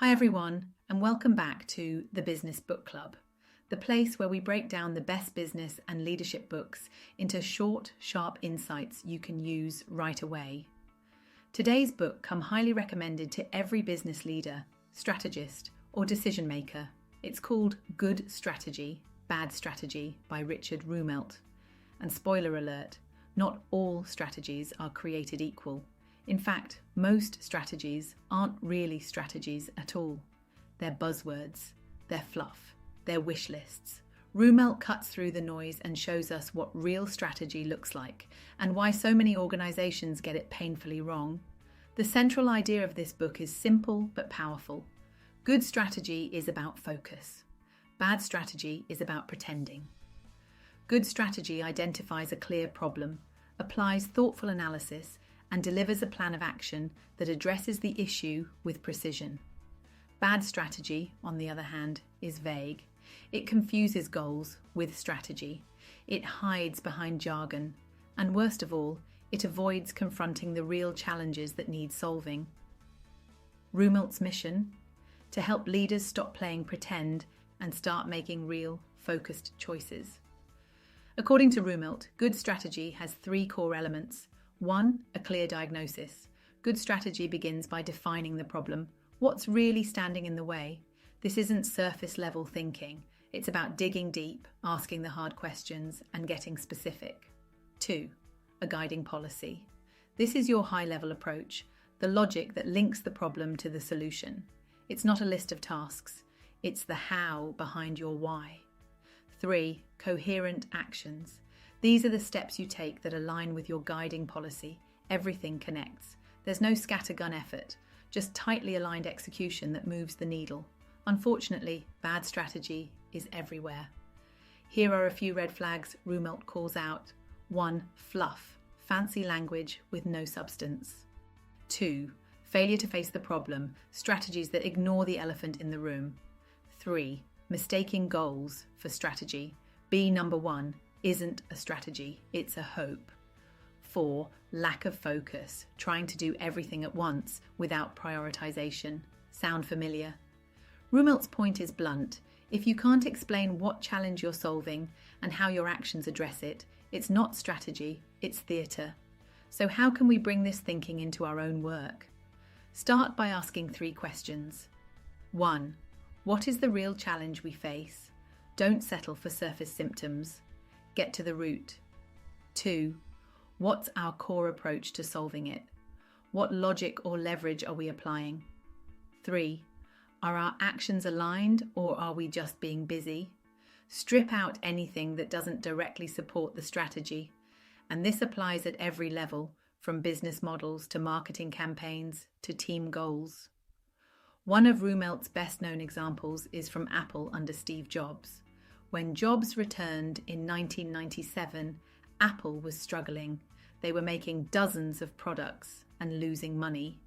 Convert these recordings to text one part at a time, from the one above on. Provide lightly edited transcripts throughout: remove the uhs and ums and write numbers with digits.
Hi everyone, and welcome back to the Business Book Club, the place where we break down the best business and leadership books into short, sharp insights you can use right away. Today's book comes highly recommended to every business leader, strategist, or decision maker. It's called Good Strategy, Bad Strategy by Richard Rumelt. And spoiler alert, not all strategies are created equal. In fact, most strategies aren't really strategies at all. They're buzzwords, they're fluff, they're wish lists. Rumelt cuts through the noise and shows us what real strategy looks like and why so many organizations get it painfully wrong. The central idea of this book is simple but powerful. Good strategy is about focus. Bad strategy is about pretending. Good strategy identifies a clear problem, applies thoughtful analysis, and delivers a plan of action that addresses the issue with precision. Bad strategy, on the other hand, is vague. It confuses goals with strategy. It hides behind jargon. And worst of all, it avoids confronting the real challenges that need solving. Rumelt's mission? To help leaders stop playing pretend and start making real, focused choices. According to Rumelt, good strategy has 3 core elements. 1. A clear diagnosis. Good strategy begins by defining the problem. What's really standing in the way? This isn't surface level thinking. It's about digging deep, asking the hard questions, and getting specific. 2. A guiding policy. This is your high level approach, the logic that links the problem to the solution. It's not a list of tasks. It's the how behind your why. 3. Coherent actions. These are the steps you take that align with your guiding policy. Everything connects. There's no scattergun effort, just tightly aligned execution that moves the needle. Unfortunately, bad strategy is everywhere. Here are a few red flags Rumelt calls out. 1. Fluff, fancy language with no substance. 2. Failure to face the problem, strategies that ignore the elephant in the room. 3. Mistaking goals for strategy. B number 1. Isn't a strategy, it's a hope. 4. Lack of focus, trying to do everything at once without prioritization. Sound familiar? Rumelt's point is blunt. If you can't explain what challenge you're solving and how your actions address it, it's not strategy, it's theatre. So how can we bring this thinking into our own work? Start by asking 3 questions. 1. What is the real challenge we face? Don't settle for surface symptoms. Get to the root. 2. What's our core approach to solving it? What logic or leverage are we applying? 3. Are our actions aligned or are we just being busy? Strip out anything that doesn't directly support the strategy. And this applies at every level, from business models to marketing campaigns to team goals. One of Rumelt's best-known examples is from Apple under Steve Jobs. When Jobs returned in 1997, Apple was struggling. They were making dozens of products and losing money.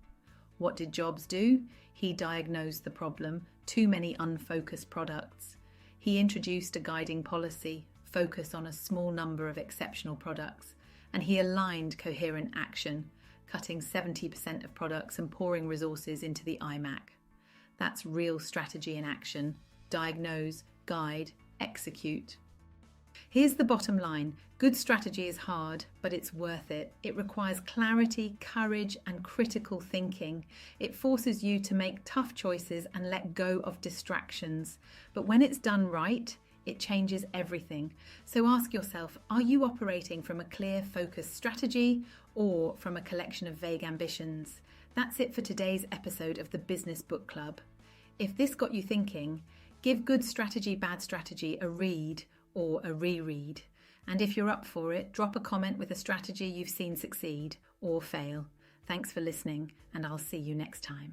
What did Jobs do? He diagnosed the problem, too many unfocused products. He introduced a guiding policy, focus on a small number of exceptional products, and he aligned coherent action, cutting 70% of products and pouring resources into the iMac. That's real strategy in action. Diagnose, guide, execute. Here's the bottom line. Good strategy is hard, but it's worth it. It requires clarity, courage, and critical thinking. It forces you to make tough choices and let go of distractions. But when it's done right, it changes everything. So ask yourself, are you operating from a clear, focused strategy or from a collection of vague ambitions? That's it for today's episode of the Business Book Club. If this got you thinking, give Good Strategy, Bad Strategy a read or a reread. And if you're up for it, drop a comment with a strategy you've seen succeed or fail. Thanks for listening, and I'll see you next time.